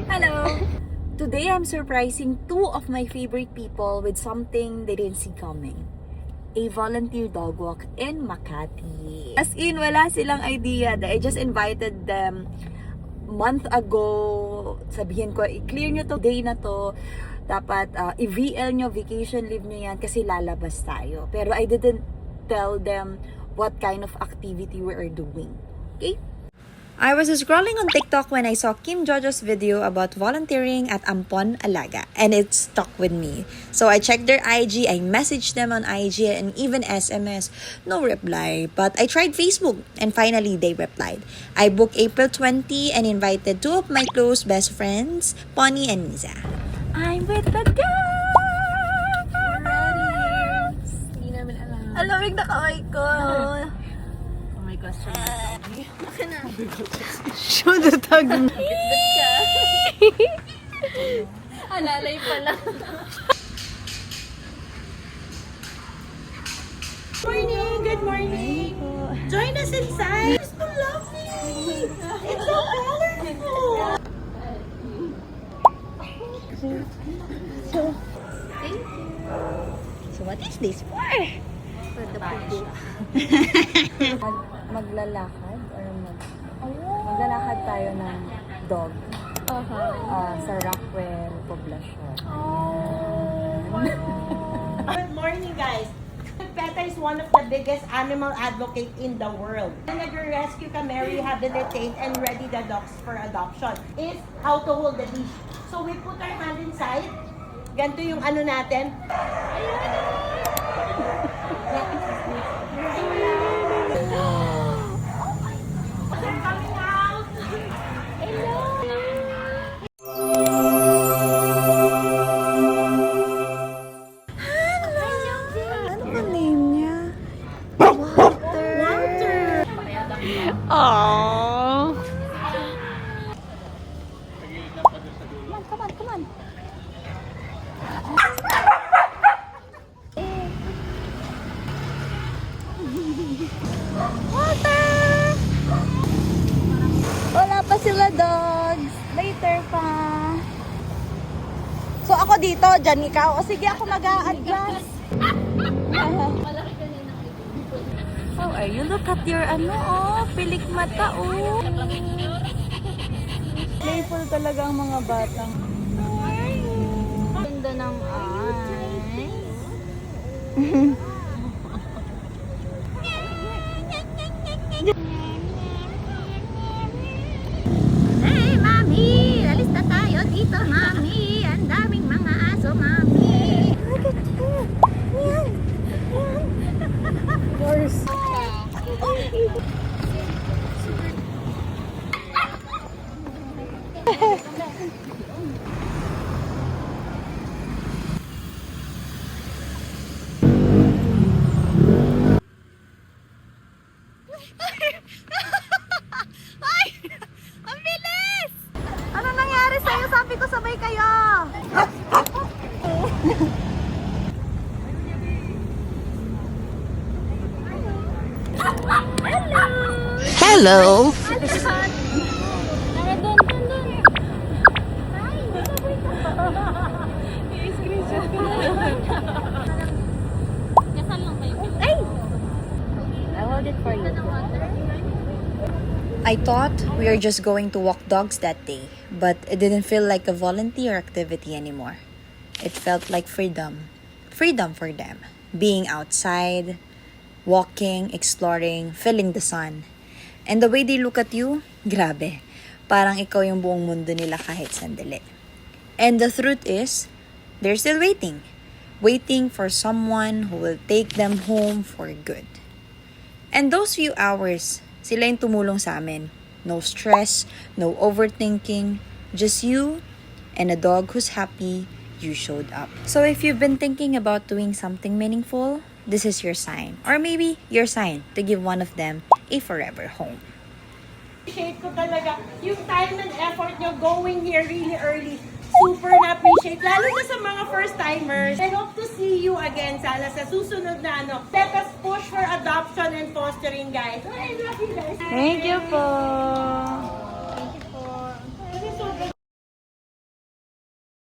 Hello! Today I'm surprising two of my favorite people with something they didn't see coming. A volunteer dog walk in Makati. As in, wala silang idea. I just invited them month ago. Sabihin ko, i-clear nyo to day na to. Dapat i-VL nyo, vacation leave nyo yan kasi lalabas tayo. Pero I didn't tell them what kind of activity we are doing. Okay? I was scrolling on TikTok when I saw Kim Jojo's video about volunteering at Ampon, Alaga, and it stuck with me. So I checked their IG, I messaged them on IG and even SMS, no reply. But I tried Facebook and finally they replied. I booked April 20 and invited two of my close best friends, Pony and Nisa. I'm with the girls! We're ready! Hindi namin alam. Alamig na kaway ko. Oh my gosh, siya na. Shoot the tag. Bitbit ka. Alalay pala. Morning! Good morning! Join us inside! It's so lovely! It's so colorful! So what is this for? For the pupo. Maglalakad or maglalakad tayo ng dog sa Rockwell Poblacion. Good morning, guys! PETA is one of the biggest animal advocates in the world. And nag-rescue kami, rehabilitate, and ready the dogs for adoption is how to hold the leash. So we put our hand inside. Ganito yung ano natin. They're coming out! Ano ba name niya? Walter! Aww! Come on, come on! Walter! Wala pa sila dogs. Later pa. So ako dito, dyan ikaw. O sige, ako mag-a-adjust. How are you? Look at your pilik mata, oh. Playful talaga ang mga batang. Ganda ng eyes. Hey, Mami! Alis na tayo dito, Mami! Ang daming mga aso, Mami! Look at her! Yan! Yan! Horse! Ay! Ang bilis! Ano nangyari sa'yo? Sabi ko sabay kayo! Hello! I hold it for you. I thought we were just going to walk dogs that day, but it didn't feel like a volunteer activity anymore. It felt like freedom. Freedom for them. Being outside, walking, exploring, feeling the sun. And the way they look at you, grabe. Parang ikaw yung buong mundo nila kahit sandali. And the truth is, they're still waiting. Waiting for someone who will take them home for good. And those few hours, sila yung tumulong sa amin. No stress, no overthinking, just you and a dog who's happy you showed up. So if you've been thinking about doing something meaningful, this is your sign. Or maybe your sign to give one of them a forever home. Appreciate ko talaga yung time and effort nyo going here really early. Super na-appreciate, lalo na sa mga first-timers. I hope to see you again sana sa susunod na Let us push for adoption and fostering, guys. I Thank you po.